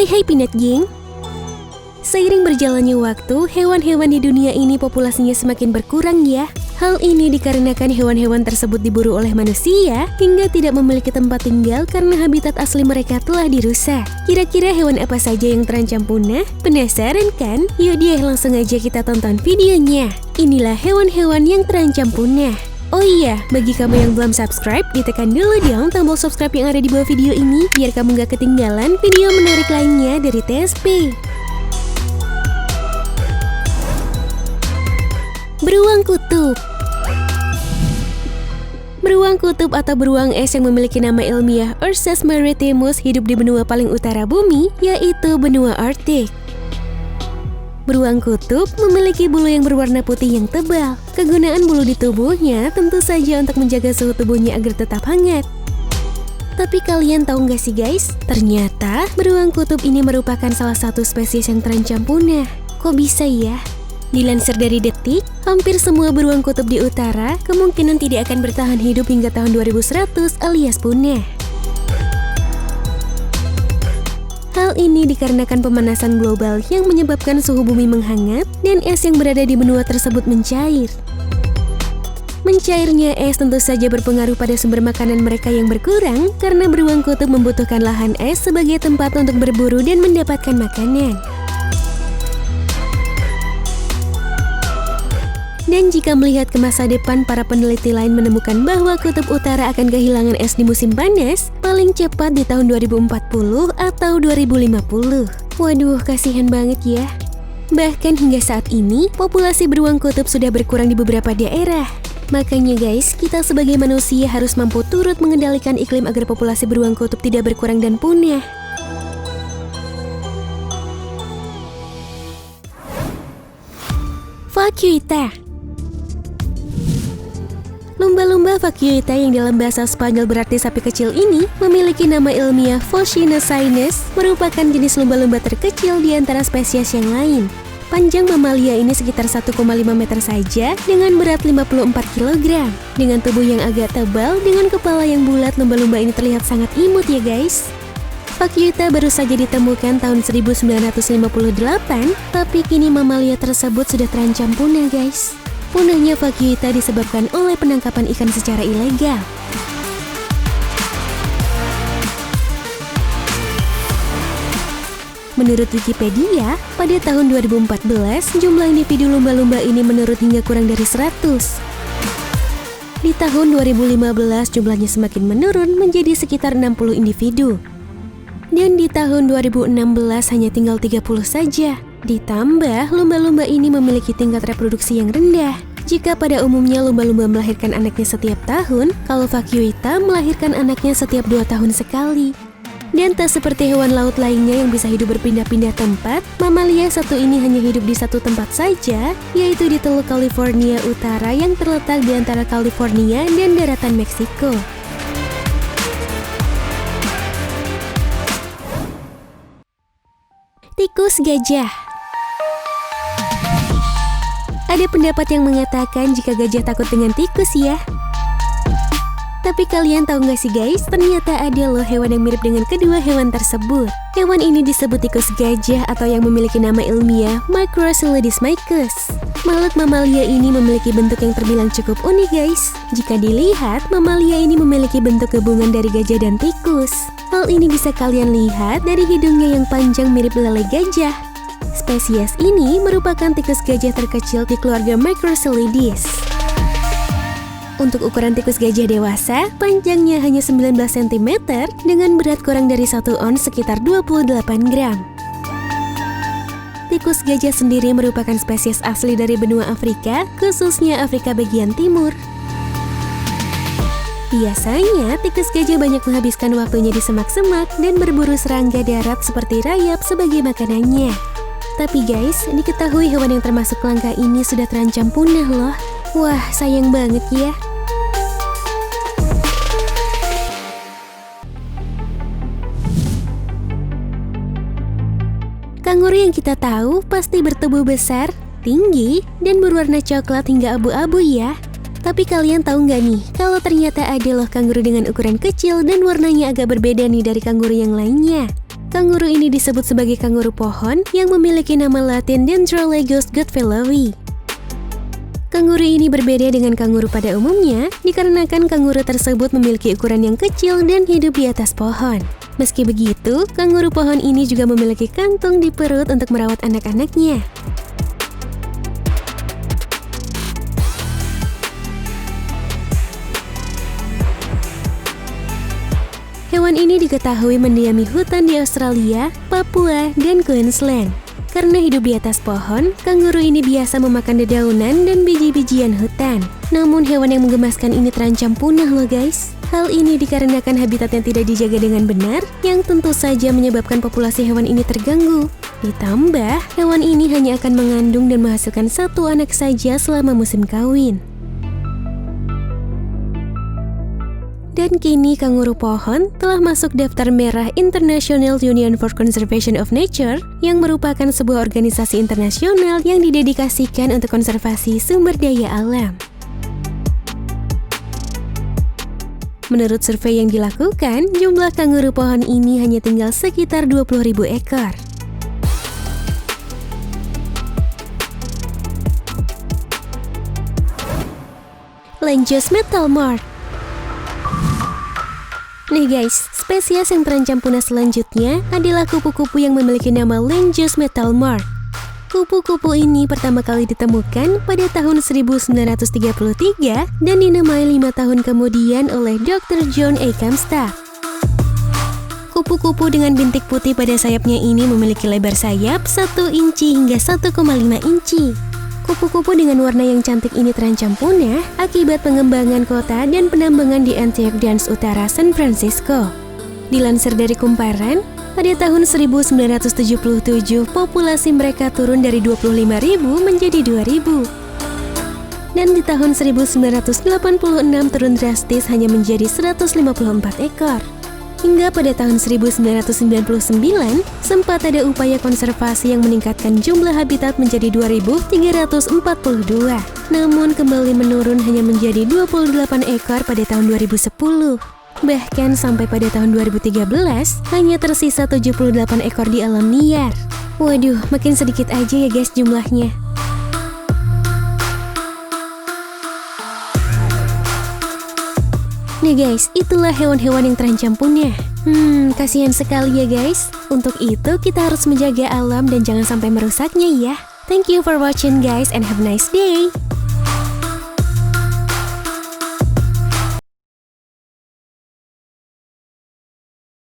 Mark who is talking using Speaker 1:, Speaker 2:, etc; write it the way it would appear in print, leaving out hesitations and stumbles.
Speaker 1: Hai Peanut Gang. Seiring berjalannya waktu, hewan-hewan di dunia ini populasinya semakin berkurang ya. Hal ini dikarenakan hewan-hewan tersebut diburu oleh manusia hingga tidak memiliki tempat tinggal karena habitat asli mereka telah dirusak. Kira-kira hewan apa saja yang terancam punah? Penasaran kan? Yuk deh langsung aja kita tonton videonya. Inilah hewan-hewan yang terancam punah. Oh iya, bagi kamu yang belum subscribe, ditekan dulu dong tombol subscribe yang ada di bawah video ini biar kamu gak ketinggalan video menarik lainnya dari TSP. Beruang kutub. Beruang kutub atau beruang es yang memiliki nama ilmiah Ursus maritimus hidup di benua paling utara bumi, yaitu benua Arktik. Beruang kutub memiliki bulu yang berwarna putih yang tebal. Kegunaan bulu di tubuhnya tentu saja untuk menjaga suhu tubuhnya agar tetap hangat. Tapi kalian tahu nggak sih guys? Ternyata beruang kutub ini merupakan salah satu spesies yang terancam punah. Kok bisa ya? Dilansir dari Detik, hampir semua beruang kutub di utara kemungkinan tidak akan bertahan hidup hingga tahun 2100 alias punah. Hal ini dikarenakan pemanasan global yang menyebabkan suhu bumi menghangat dan es yang berada di benua tersebut mencair. Mencairnya es tentu saja berpengaruh pada sumber makanan mereka yang berkurang karena beruang kutub membutuhkan lahan es sebagai tempat untuk berburu dan mendapatkan makanan. Dan jika melihat ke masa depan, para peneliti lain menemukan bahwa kutub utara akan kehilangan es di musim panas paling cepat di tahun 2040 atau 2050. Waduh, kasihan banget ya. Bahkan hingga saat ini, populasi beruang kutub sudah berkurang di beberapa daerah. Makanya guys, kita sebagai manusia harus mampu turut mengendalikan iklim agar populasi beruang kutub tidak berkurang dan punah. Vaquita. Lumba-lumba vaquita yang dalam bahasa Spanyol berarti sapi kecil ini memiliki nama ilmiah Phociana sinus, merupakan jenis lumba-lumba terkecil di antara spesies yang lain. Panjang mamalia ini sekitar 1,5 meter saja dengan berat 54 kg. Dengan tubuh yang agak tebal dengan kepala yang bulat, lumba-lumba ini terlihat sangat imut ya guys. Vaquita baru saja ditemukan tahun 1958, tapi kini mamalia tersebut sudah terancam punah guys. Punahnya vaquita disebabkan oleh penangkapan ikan secara ilegal. Menurut Wikipedia, pada tahun 2014, jumlah individu lumba-lumba ini menurun hingga kurang dari 100. Di tahun 2015, jumlahnya semakin menurun menjadi sekitar 60 individu. Dan di tahun 2016 hanya tinggal 30 saja. Ditambah, lumba-lumba ini memiliki tingkat reproduksi yang rendah. Jika pada umumnya lumba-lumba melahirkan anaknya setiap tahun, kalau vaquita melahirkan anaknya setiap 2 tahun sekali. Dan tak seperti hewan laut lainnya yang bisa hidup berpindah-pindah tempat, mamalia satu ini hanya hidup di satu tempat saja, yaitu di Teluk California Utara yang terletak di antara California dan daratan Meksiko. Tikus gajah. Ada pendapat yang mengatakan jika gajah takut dengan tikus ya. Tapi kalian tahu nggak sih guys, ternyata ada loh hewan yang mirip dengan kedua hewan tersebut. Hewan ini disebut tikus gajah atau yang memiliki nama ilmiah Microcylindismicus. Makhluk mamalia ini memiliki bentuk yang terbilang cukup unik guys. Jika dilihat, mamalia ini memiliki bentuk gabungan dari gajah dan tikus. Hal ini bisa kalian lihat dari hidungnya yang panjang mirip belalai gajah. Spesies ini merupakan tikus gajah terkecil di keluarga Microcylindis. Untuk ukuran tikus gajah dewasa, panjangnya hanya 19 cm dengan berat kurang dari 1 ons sekitar 28 gram. Tikus gajah sendiri merupakan spesies asli dari benua Afrika, khususnya Afrika bagian timur. Biasanya, tikus gajah banyak menghabiskan waktunya di semak-semak dan berburu serangga darat seperti rayap sebagai makanannya. Tapi guys, diketahui hewan yang termasuk langka ini sudah terancam punah loh. Wah, sayang banget ya. Kanguru yang kita tahu pasti bertubuh besar, tinggi, dan berwarna coklat hingga abu-abu ya. Tapi kalian tahu nggak nih, kalau ternyata ada loh kanguru dengan ukuran kecil dan warnanya agak berbeda nih dari kanguru yang lainnya. Kanguru ini disebut sebagai kanguru pohon yang memiliki nama latin Dendrolagus goodfellowi. Kanguru ini berbeda dengan kanguru pada umumnya dikarenakan kanguru tersebut memiliki ukuran yang kecil dan hidup di atas pohon. Meski begitu, kanguru pohon ini juga memiliki kantung di perut untuk merawat anak-anaknya. Hewan ini diketahui mendiami hutan di Australia, Papua, dan Queensland. Karena hidup di atas pohon, kanguru ini biasa memakan dedaunan dan biji-bijian hutan. Namun hewan yang menggemaskan ini terancam punah loh guys. Hal ini dikarenakan habitatnya tidak dijaga dengan benar, yang tentu saja menyebabkan populasi hewan ini terganggu. Ditambah, hewan ini hanya akan mengandung dan menghasilkan satu anak saja selama musim kawin. Dan kini kanguru pohon telah masuk daftar merah International Union for Conservation of Nature yang merupakan sebuah organisasi internasional yang didedikasikan untuk konservasi sumber daya alam. Menurut survei yang dilakukan, jumlah kanguru pohon ini hanya tinggal sekitar 20.000 ekor. Lanjut metal mark. Nih guys, spesies yang terancam punah selanjutnya adalah kupu-kupu yang memiliki nama Langus metal mark. Kupu-kupu ini pertama kali ditemukan pada tahun 1933 dan dinamai 5 tahun kemudian oleh Dr. John A. Comstock. Kupu-kupu dengan bintik putih pada sayapnya ini memiliki lebar sayap 1 inci hingga 1,5 inci. Kupu-kupu dengan warna yang cantik ini terancam punah akibat pengembangan kota dan penambangan di Antioch Downs Utara, San Francisco. Dilansir dari kumparan, pada tahun 1977 populasi mereka turun dari 25.000 menjadi 2.000. Dan di tahun 1986 turun drastis hanya menjadi 154 ekor. Hingga pada tahun 1999, sempat ada upaya konservasi yang meningkatkan jumlah habitat menjadi 2.342. Namun kembali menurun hanya menjadi 28 ekor pada tahun 2010. Bahkan sampai pada tahun 2013, hanya tersisa 78 ekor di alam liar. Waduh, makin sedikit aja ya guys jumlahnya. Nih guys, itulah hewan-hewan yang terancam punah. Kasihan sekali ya guys. Untuk itu kita harus menjaga alam dan jangan sampai merusaknya ya. Thank you for watching guys and have a nice day.